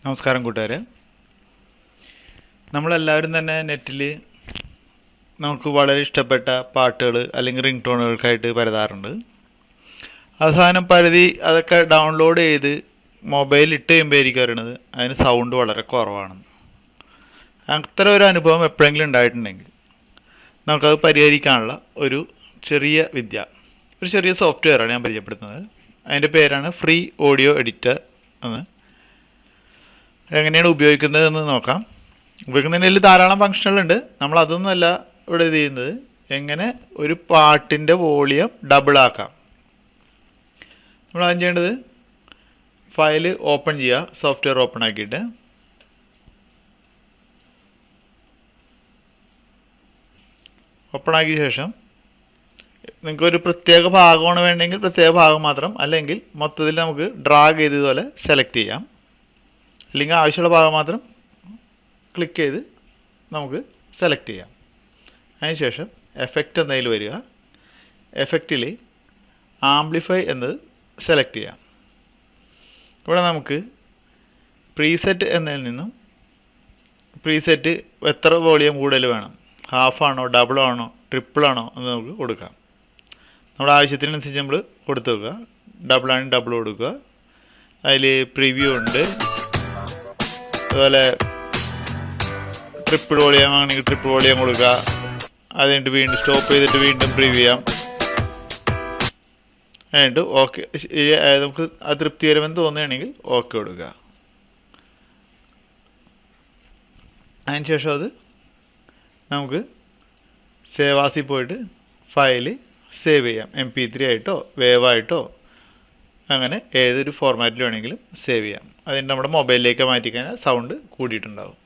നമസ്കാരം കൂട്ടുകാരെ. നമ്മളെല്ലാവരും തന്നെ നെറ്റിൽ നമുക്ക് വളരെ ഇഷ്ടപ്പെട്ട പാട്ടുകൾ അല്ലെങ്കിൽ റിംഗ് ടോണുകൾക്കായിട്ട് പരതാറുണ്ട്. അവസാനം പരിധി അതൊക്കെ ഡൗൺലോഡ് ചെയ്ത് മൊബൈലിൽ ഇട്ട് കഴിയുമ്പോഴായിരിക്കും അറിയണത് അതിന് സൗണ്ട് വളരെ കുറവാണെന്ന്. അത്ര ഒരു അനുഭവം എപ്പോഴെങ്കിലും ഉണ്ടായിട്ടുണ്ടെങ്കിൽ നമുക്കത് പരിഹരിക്കാനുള്ള ഒരു ചെറിയ വിദ്യ, ഒരു ചെറിയ സോഫ്റ്റ്വെയറാണ് ഞാൻ പരിചയപ്പെടുത്തുന്നത്. അതിൻ്റെ പേരാണ് ഫ്രീ ഓഡിയോ എഡിറ്റർ എന്ന്. എങ്ങനെയാണ് ഉപയോഗിക്കുന്നത് എന്ന് നോക്കാം. ഉപയോഗിക്കുന്നതിൽ ധാരാളം ഫംഗ്ഷനുകളുണ്ട്. നമ്മൾ അതൊന്നുമല്ല ഇവിടെ ഇത് ചെയ്യുന്നത്. എങ്ങനെ ഒരു പാട്ടിൻ്റെ വോളിയം ഡബിൾ ആക്കാം. നമ്മൾ ആദ്യം ചെയ്യേണ്ടത് ഫയൽ ഓപ്പൺ ചെയ്യുക. സോഫ്റ്റ്വെയർ ഓപ്പൺ ആക്കിയിട്ട് ഓപ്പൺ ആക്കിയ ശേഷം നിങ്ങൾക്കൊരു പ്രത്യേക ഭാഗമാണ് വേണമെങ്കിൽ പ്രത്യേക ഭാഗം മാത്രം, അല്ലെങ്കിൽ മൊത്തത്തിൽ നമുക്ക് ഡ്രാഗ് ചെയ്ത് ഇതുപോലെ സെലക്ട് ചെയ്യാം. അല്ലെങ്കിൽ ആവശ്യമുള്ള ഭാഗം മാത്രം ക്ലിക്ക് ചെയ്ത് നമുക്ക് സെലക്ട് ചെയ്യാം. അതിനുശേഷം എഫക്റ്റ് എന്നതിൽ വരിക. എഫക്റ്റിൽ ആംപ്ലിഫൈ എന്നത് സെലക്ട് ചെയ്യാം. ഇവിടെ നമുക്ക് പ്രീസെറ്റ് എന്നതിൽ നിന്നും പ്രീസെറ്റ് എത്ര വോളിയം കൂടുതൽ വേണം, ഹാഫാണോ ഡബിളാണോ ട്രിപ്പിളാണോ എന്ന് നമുക്ക് കൊടുക്കാം. നമ്മുടെ ആവശ്യത്തിനനുസരിച്ച് നമ്മൾ കൊടുത്തു വെക്കുക. ഡബിളാണെങ്കിൽ ഡബിൾ കൊടുക്കുക. അതിൽ പ്രിവ്യൂ ഉണ്ട്. അതുപോലെ ട്രിപ്പിൾ വോളിയം ആണെങ്കിൽ ട്രിപ്പിൾ വോളിയം കൊടുക്കുക. അത് കഴിഞ്ഞിട്ട് വീണ്ടും സ്റ്റോപ്പ് ചെയ്തിട്ട് വീണ്ടും പ്രിവ്യൂ ചെയ്യാം. എന്നിട്ട് ഓക്കെ, നമുക്ക് അത് തൃപ്തികരമെന്ന് തോന്നുകയാണെങ്കിൽ ഓക്കെ കൊടുക്കുക. അതിനുശേഷം അത് നമുക്ക് സേവാസിൽ പോയിട്ട് ഫയൽ സേവ് ചെയ്യാം. MP3 ആയിട്ടോ വേവായിട്ടോ അങ്ങനെ ഏതൊരു ഫോർമാറ്റിൽ വേണമെങ്കിലും സേവ് ചെയ്യാം. അതിന് നമ്മുടെ മൊബൈലിലേക്ക് മാറ്റിക്കഴിഞ്ഞാൽ സൗണ്ട് കൂടിയിട്ടുണ്ടാകും.